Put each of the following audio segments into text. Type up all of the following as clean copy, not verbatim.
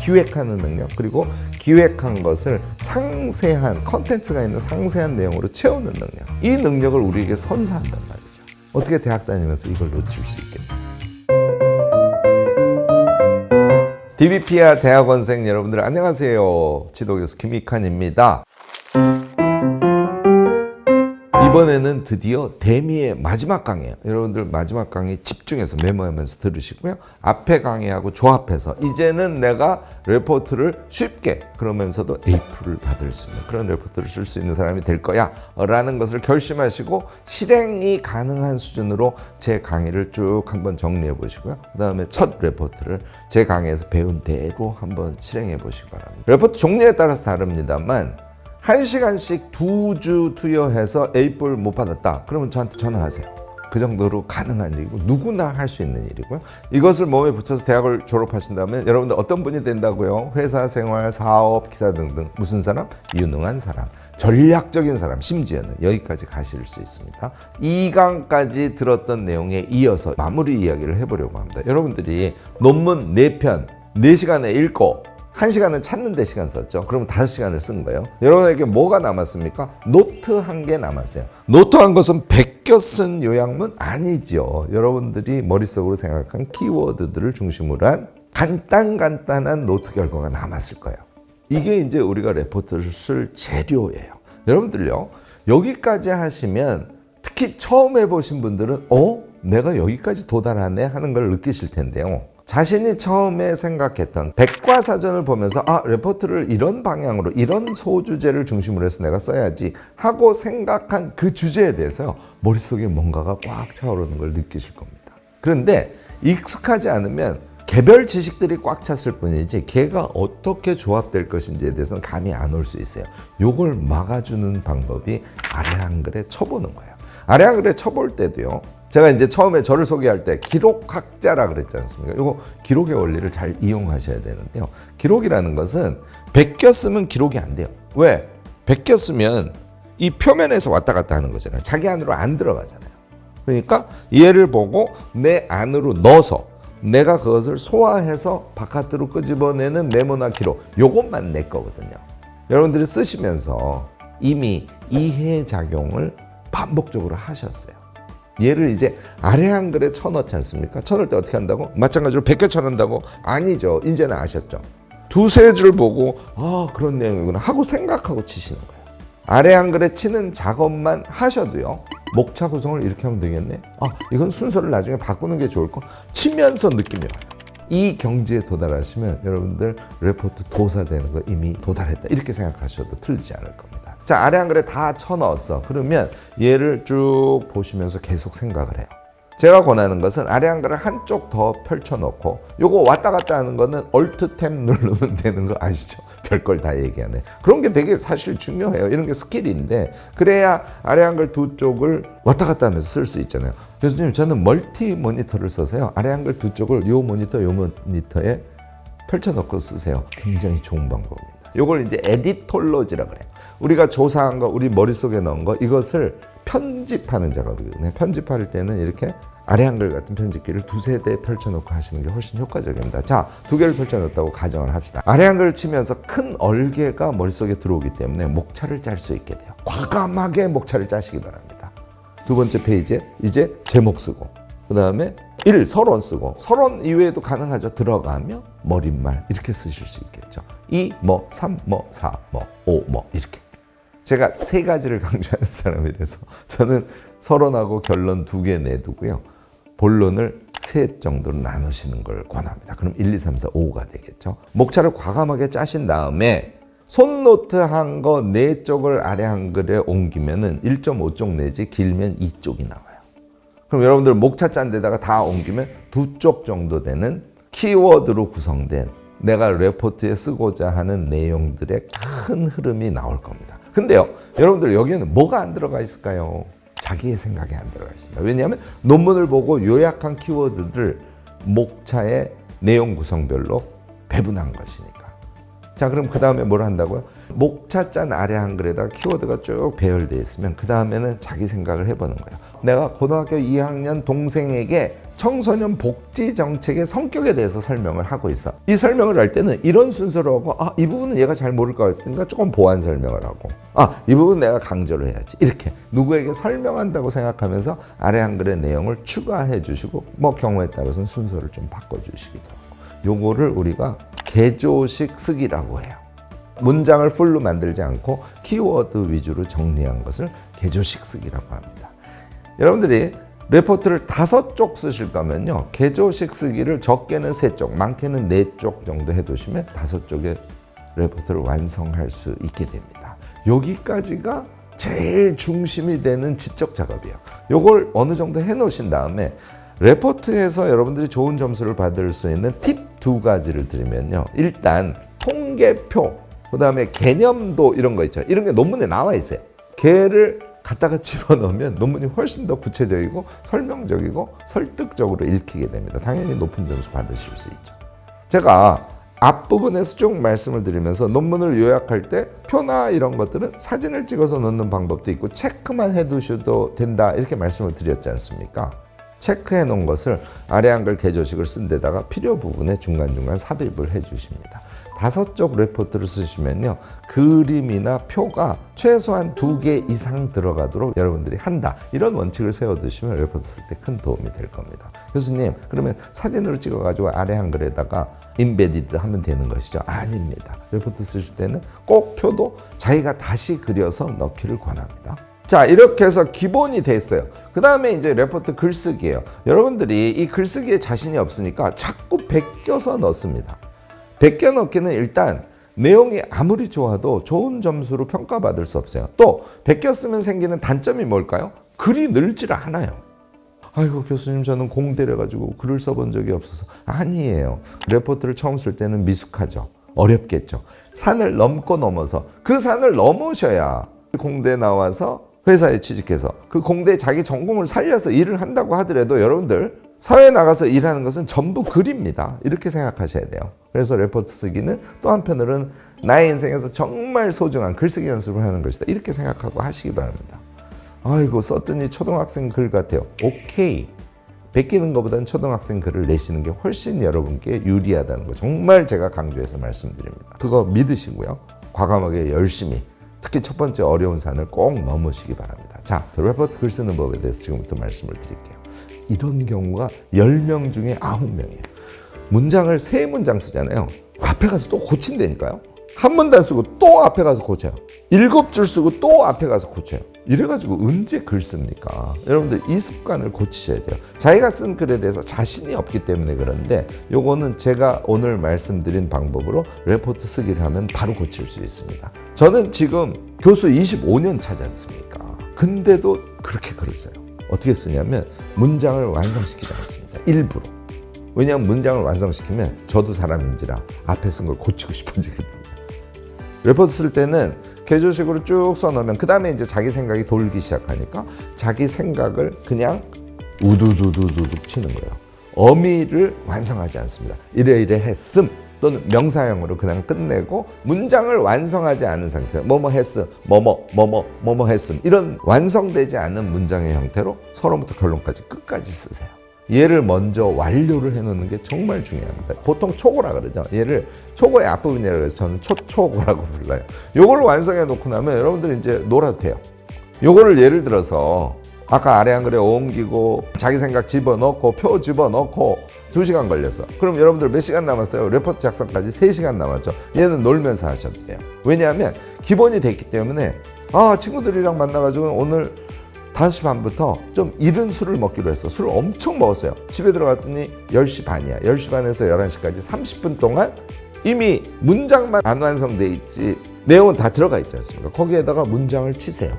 기획하는 능력, 그리고 기획한 것을 상세한 컨텐츠가 있는 상세한 내용으로 채우는 능력, 이 능력을 우리에게 선사한단 말이죠. 어떻게 대학 다니면서 이걸 놓칠 수 있겠어요? DBPR 대학원생 여러분들 안녕하세요. 지도교수 김익환입니다. 이번에는 드디어 대미의 마지막 강의예요. 여러분들 마지막 강의 집중해서 메모하면서 들으시고요. 앞에 강의하고 조합해서 이제는 내가 레포트를 쉽게 그러면서도 A프를 받을 수 있는 그런 레포트를 쓸 수 있는 사람이 될 거야 라는 것을 결심하시고 실행이 가능한 수준으로 제 강의를 쭉 한번 정리해 보시고요. 그 다음에 첫 레포트를 제 강의에서 배운 대로 한번 실행해 보시기 바랍니다. 레포트 종류에 따라서 다릅니다만 1시간씩 2주 투여해서 A뿔 못 받았다. 그러면 저한테 전화하세요. 그 정도로 가능한 일이고 누구나 할 수 있는 일이고요. 이것을 몸에 붙여서 대학을 졸업하신다면 여러분들 어떤 분이 된다고요? 회사 생활, 사업, 기타 등등. 무슨 사람? 유능한 사람, 전략적인 사람, 심지어는 여기까지 가실 수 있습니다. 2강까지 들었던 내용에 이어서 마무리 이야기를 해보려고 합니다. 여러분들이 논문 4편 4시간에 읽고 1시간은 찾는 데 시간 썼죠. 그러면 5시간을 쓴 거예요. 여러분에게 뭐가 남았습니까? 노트 1개 남았어요. 노트 한 것은 베껴 쓴 요약문 아니죠. 여러분들이 머릿속으로 생각한 키워드들을 중심으로 한 간단한 노트 결과가 남았을 거예요. 이게 이제 우리가 레포트를 쓸 재료예요. 여러분들요, 여기까지 하시면 특히 처음 해보신 분들은 내가 여기까지 도달하네 하는 걸 느끼실 텐데요. 자신이 처음에 생각했던 백과사전을 보면서 레포트를 이런 방향으로 이런 소주제를 중심으로 해서 내가 써야지 하고 생각한 그 주제에 대해서요, 머릿속에 뭔가가 꽉 차오르는 걸 느끼실 겁니다. 그런데 익숙하지 않으면 개별 지식들이 꽉 찼을 뿐이지 걔가 어떻게 조합될 것인지에 대해서는 감이 안 올 수 있어요. 요걸 막아주는 방법이 아래 한글에 쳐보는 거예요. 아래 한글에 쳐볼 때도요, 제가 이제 처음에 저를 소개할 때 기록학자라 그랬지 않습니까? 이거 기록의 원리를 잘 이용하셔야 되는데요. 기록이라는 것은 베껴 쓰면 기록이 안 돼요. 왜? 베껴 쓰면 이 표면에서 왔다 갔다 하는 거잖아요. 자기 안으로 안 들어가잖아요. 그러니까 얘를 보고 내 안으로 넣어서 내가 그것을 소화해서 바깥으로 끄집어내는 메모나 기록, 요것만 내 거거든요. 여러분들이 쓰시면서 이미 이해작용을 반복적으로 하셨어요. 얘를 이제 아래 한글에 쳐넣지 않습니까? 쳐넣을 때 어떻게 한다고? 마찬가지로 베껴 쳐넣는다고? 아니죠. 이제는 아셨죠? 2-3줄 보고 그런 내용이구나 하고 생각하고 치시는 거예요. 아래 한글에 치는 작업만 하셔도요, 목차 구성을 이렇게 하면 되겠네. 이건 순서를 나중에 바꾸는 게 좋을 거. 치면서 느낌이 와요. 이 경지에 도달하시면 여러분들 레포트 도사되는 거 이미 도달했다 이렇게 생각하셔도 틀리지 않을 겁니다. 자, 아래 한글에 다 쳐넣었어. 그러면 얘를 쭉 보시면서 계속 생각을 해요. 제가 권하는 것은 아래 한글을 한쪽 더 펼쳐놓고, 요거 왔다 갔다 하는 거는 Alt 탭 누르면 되는 거 아시죠? 별걸 다 얘기하네. 그런 게 되게 사실 중요해요. 이런 게 스킬인데, 그래야 아래 한글 두 쪽을 왔다 갔다 하면서 쓸 수 있잖아요. 교수님, 저는 멀티 모니터를 써서요, 아래 한글 두 쪽을 요 모니터에 펼쳐놓고 쓰세요. 굉장히 좋은 방법입니다. 요걸 이제 에디톨로지라 그래요. 우리가 조사한 거, 우리 머릿속에 넣은 거, 이것을 편집하는 작업이거든요. 편집할 때는 이렇게 아래 한글 같은 편집기를 2-3대 펼쳐놓고 하시는 게 훨씬 효과적입니다. 자, 2개를 펼쳐놓았다고 가정을 합시다. 아래 한글을 치면서 큰 얼개가 머릿속에 들어오기 때문에 목차를 짤 수 있게 돼요. 과감하게 목차를 짜시기 바랍니다. 2번째 페이지에 이제 제목 쓰고, 그 다음에 1. 서론 쓰고, 서론 이외에도 가능하죠. 들어가며 머릿말 이렇게 쓰실 수 있겠죠. 2. 3. 4. 5. 이렇게. 제가 3가지를 강조하는 사람이라서 저는 서론하고 결론 2개 내두고요, 본론을 3 정도로 나누시는 걸 권합니다. 그럼 1, 2, 3, 4, 5가 되겠죠. 목차를 과감하게 짜신 다음에 손노트 한 거 4쪽을 아래 한글에 옮기면은 1.5쪽 내지 길면 2쪽이 나와요. 그럼 여러분들 목차 짠 데다가 다 옮기면 2쪽 정도 되는 키워드로 구성된 내가 레포트에 쓰고자 하는 내용들의 큰 흐름이 나올 겁니다. 근데요, 여러분들 여기에는 뭐가 안 들어가 있을까요? 자기의 생각이 안 들어가 있습니다. 왜냐하면 논문을 보고 요약한 키워드를 목차의 내용 구성별로 배분한 것이니까. 자, 그럼 그 다음에 뭘 한다고요? 목차 짠 아래 한글에다가 키워드가 쭉 배열되어 있으면 그 다음에는 자기 생각을 해보는 거예요. 내가 고등학교 2학년 동생에게 청소년 복지 정책의 성격에 대해서 설명을 하고 있어. 이 설명을 할 때는 이런 순서로 하고 이 부분은 얘가 잘 모를 것 같으니까 조금 보완 설명을 하고 이 부분 내가 강조를 해야지. 이렇게 누구에게 설명한다고 생각하면서 아래 한글의 내용을 추가해 주시고 경우에 따라서는 순서를 좀 바꿔주시기도 하고 요거를 우리가 개조식 쓰기라고 해요. 문장을 풀로 만들지 않고 키워드 위주로 정리한 것을 개조식 쓰기라고 합니다. 여러분들이 레포트를 5쪽 쓰실 거면요. 개조식 쓰기를 적게는 3쪽, 많게는 4쪽 정도 해두시면 5쪽의 레포트를 완성할 수 있게 됩니다. 여기까지가 제일 중심이 되는 지적 작업이에요. 요걸 어느 정도 해놓으신 다음에 레포트에서 여러분들이 좋은 점수를 받을 수 있는 팁 2가지를 드리면요. 일단 통계표, 그 다음에 개념도 이런 거 있죠. 이런 게 논문에 나와 있어요. 걔를 갖다가 집어넣으면 논문이 훨씬 더 구체적이고 설명적이고 설득적으로 읽히게 됩니다. 당연히 높은 점수 받으실 수 있죠. 제가 앞부분에서 쭉 말씀을 드리면서 논문을 요약할 때 표나 이런 것들은 사진을 찍어서 넣는 방법도 있고 체크만 해두셔도 된다 이렇게 말씀을 드렸지 않습니까? 체크해 놓은 것을 아래 한글 개조식을 쓴 데다가 필요 부분에 중간중간 삽입을 해 주십니다. 5쪽 레포트를 쓰시면요. 그림이나 표가 최소한 2개 이상 들어가도록 여러분들이 한다. 이런 원칙을 세워두시면 레포트 쓸 때 큰 도움이 될 겁니다. 교수님, 그러면 사진으로 찍어가지고 아래 한글에다가 인베디드 하면 되는 것이죠? 아닙니다. 레포트 쓰실 때는 꼭 표도 자기가 다시 그려서 넣기를 권합니다. 자, 이렇게 해서 기본이 됐어요. 그 다음에 이제 레포트 글쓰기예요. 여러분들이 이 글쓰기에 자신이 없으니까 자꾸 베껴서 넣습니다. 베껴 넣기는 일단 내용이 아무리 좋아도 좋은 점수로 평가받을 수 없어요. 또 베껴 쓰면 생기는 단점이 뭘까요? 글이 늘질 않아요. 아이고 교수님 저는 공대래 가지고 글을 써본 적이 없어서. 아니에요. 레포트를 처음 쓸 때는 미숙하죠. 어렵겠죠. 산을 넘고 넘어서 그 산을 넘으셔야 공대 나와서 회사에 취직해서 그 공대에 자기 전공을 살려서 일을 한다고 하더라도 여러분들 사회에 나가서 일하는 것은 전부 글입니다. 이렇게 생각하셔야 돼요. 그래서 레포트 쓰기는 또 한편으로는 나의 인생에서 정말 소중한 글쓰기 연습을 하는 것이다. 이렇게 생각하고 하시기 바랍니다. 아이고 썼더니 초등학생 글 같아요. 오케이. 베끼는 것보다는 초등학생 글을 내시는 게 훨씬 여러분께 유리하다는 거 정말 제가 강조해서 말씀드립니다. 그거 믿으시고요. 과감하게 열심히 특히 첫 번째 어려운 산을 꼭 넘으시기 바랍니다. 자, 레포트 글 쓰는 법에 대해서 지금부터 말씀을 드릴게요. 이런 경우가 10명 중에 9명이에요. 문장을 3문장 쓰잖아요. 앞에 가서 또 고친다니까요. 한 문단 쓰고 또 앞에 가서 고쳐요. 7줄 쓰고 또 앞에 가서 고쳐요. 이래가지고 언제 글 씁니까? 여러분들 이 습관을 고치셔야 돼요. 자기가 쓴 글에 대해서 자신이 없기 때문에 그런데 요거는 제가 오늘 말씀드린 방법으로 레포트 쓰기를 하면 바로 고칠 수 있습니다. 저는 지금 교수 25년 차지 않습니까? 근데도 그렇게 글을 써요. 어떻게 쓰냐면 문장을 완성시키지 않습니다. 일부러. 왜냐하면 문장을 완성시키면 저도 사람인지라 앞에 쓴 걸 고치고 싶어지거든요. 레포트 쓸 때는 개조식으로 쭉 써놓으면 그 다음에 이제 자기 생각이 돌기 시작하니까 자기 생각을 그냥 우두두두두둑 치는 거예요. 어미를 완성하지 않습니다. 이래 했음 또는 명사형으로 그냥 끝내고 문장을 완성하지 않은 상태. 뭐뭐 했음, 뭐뭐 했음 이런 완성되지 않은 문장의 형태로 서론부터 결론까지 끝까지 쓰세요. 얘를 먼저 완료를 해놓는 게 정말 중요합니다. 보통 초고라 그러죠. 얘를 초고의 앞부분이라고 해서 저는 초초고라고 불러요. 요거를 완성해 놓고 나면 여러분들이 이제 놀아도 돼요. 요거를 예를 들어서 아까 아래 한글에 옮기고 자기 생각 집어넣고 표 집어넣고 2시간 걸렸어. 그럼 여러분들 몇 시간 남았어요? 레포트 작성까지 3시간 남았죠. 얘는 놀면서 하셔도 돼요. 왜냐하면 기본이 됐기 때문에 친구들이랑 만나가지고 오늘 5시 반부터 좀 이른 술을 먹기로 했어. 술을 엄청 먹었어요. 집에 들어갔더니 10시 반이야. 10시 반에서 11시까지 30분 동안 이미 문장만 안 완성돼 있지 내용은 다 들어가 있지 않습니까? 거기에다가 문장을 치세요.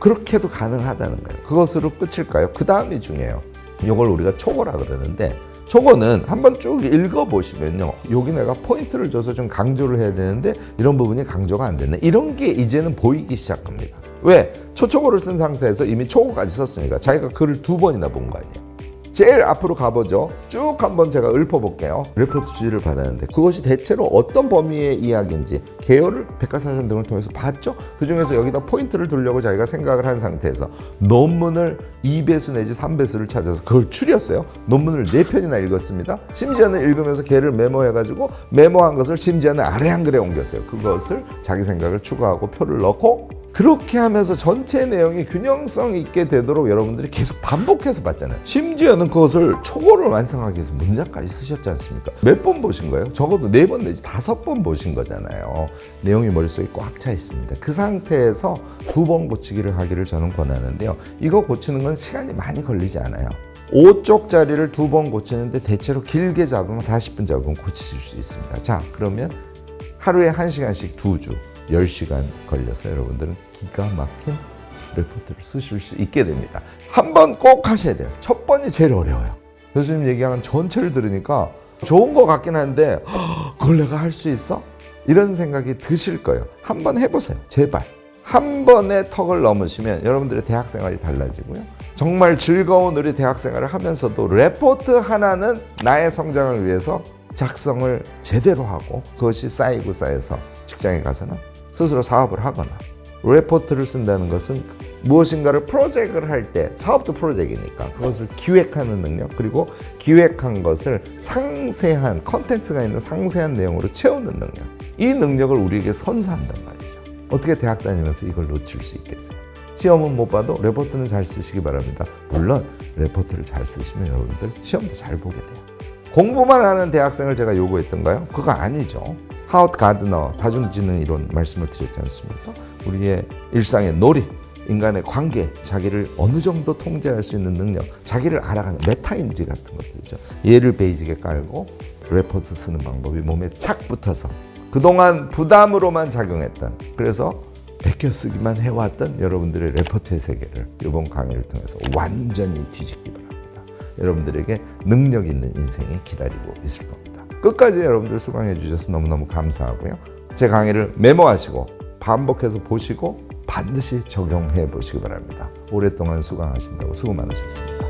그렇게도 가능하다는 거예요. 그것으로 끝일까요? 그 다음이 중요해요. 이걸 우리가 초고라 그러는데 초고는 한번 쭉 읽어보시면요. 여기 내가 포인트를 줘서 좀 강조를 해야 되는데 이런 부분이 강조가 안 되네. 이런 게 이제는 보이기 시작합니다. 왜? 초초고를 쓴 상태에서 이미 초고까지 썼으니까 자기가 글을 2번이나 본 거 아니에요. 제일 앞으로 가보죠. 쭉 한번 제가 읊어볼게요. 레포트 주의를 받았는데 그것이 대체로 어떤 범위의 이야기인지 개요를 백과사전 등을 통해서 봤죠. 그중에서 여기다 포인트를 두려고 자기가 생각을 한 상태에서 논문을 2배수 내지 3배수를 찾아서 그걸 추렸어요. 논문을 4편이나 읽었습니다. 심지어는 읽으면서 걔를 메모해가지고 메모한 것을 심지어는 아래 한글에 옮겼어요. 그것을 자기 생각을 추가하고 표를 넣고 그렇게 하면서 전체 내용이 균형성 있게 되도록 여러분들이 계속 반복해서 봤잖아요. 심지어는 그것을 초고를 완성하기 위해서 문장까지 쓰셨지 않습니까? 몇 번 보신 거예요? 적어도 4번 내지 5번 보신 거잖아요. 내용이 머릿속에 꽉 차 있습니다. 그 상태에서 2번 고치기를 하기를 저는 권하는데요. 이거 고치는 건 시간이 많이 걸리지 않아요. 5쪽짜리를 2번 고치는데 대체로 길게 잡으면 40분 잡으면 고치실 수 있습니다. 자, 그러면 하루에 1시간씩 2주 10시간 걸려서 여러분들은 기가 막힌 레포트를 쓰실 수 있게 됩니다. 한 번 꼭 하셔야 돼요. 첫 번이 제일 어려워요. 교수님 얘기하는 전체를 들으니까 좋은 것 같긴 한데 그걸 내가 할 수 있어? 이런 생각이 드실 거예요. 한번 해보세요. 제발. 한 번의 턱을 넘으시면 여러분들의 대학생활이 달라지고요. 정말 즐거운 우리 대학생활을 하면서도 레포트 하나는 나의 성장을 위해서 작성을 제대로 하고 그것이 쌓이고 쌓여서 직장에 가서는 스스로 사업을 하거나 레포트를 쓴다는 것은 무엇인가를 프로젝트를 할 때 사업도 프로젝트니까 그것을 기획하는 능력 그리고 기획한 것을 상세한 컨텐츠가 있는 상세한 내용으로 채우는 능력 이 능력을 우리에게 선사한단 말이죠. 어떻게 대학 다니면서 이걸 놓칠 수 있겠어요? 시험은 못 봐도 레포트는 잘 쓰시기 바랍니다. 물론 레포트를 잘 쓰시면 여러분들 시험도 잘 보게 돼요. 공부만 하는 대학생을 제가 요구했던가요? 그거 아니죠. 하워드 가드너 다중지능 이론 말씀을 드렸지 않습니까? 우리의 일상의 놀이, 인간의 관계, 자기를 어느 정도 통제할 수 있는 능력, 자기를 알아가는 메타인지 같은 것들이죠. 얘를 베이직에 깔고 레포트 쓰는 방법이 몸에 착 붙어서 그동안 부담으로만 작용했던 그래서 베껴 쓰기만 해왔던 여러분들의 레포트의 세계를 이번 강의를 통해서 완전히 뒤집기 바랍니다. 여러분들에게 능력 있는 인생이 기다리고 있을 겁니다. 끝까지 여러분들 수강해 주셔서 너무너무 감사하고요. 제 강의를 메모하시고 반복해서 보시고 반드시 적용해 보시기 바랍니다. 오랫동안 수강하신다고 수고 많으셨습니다.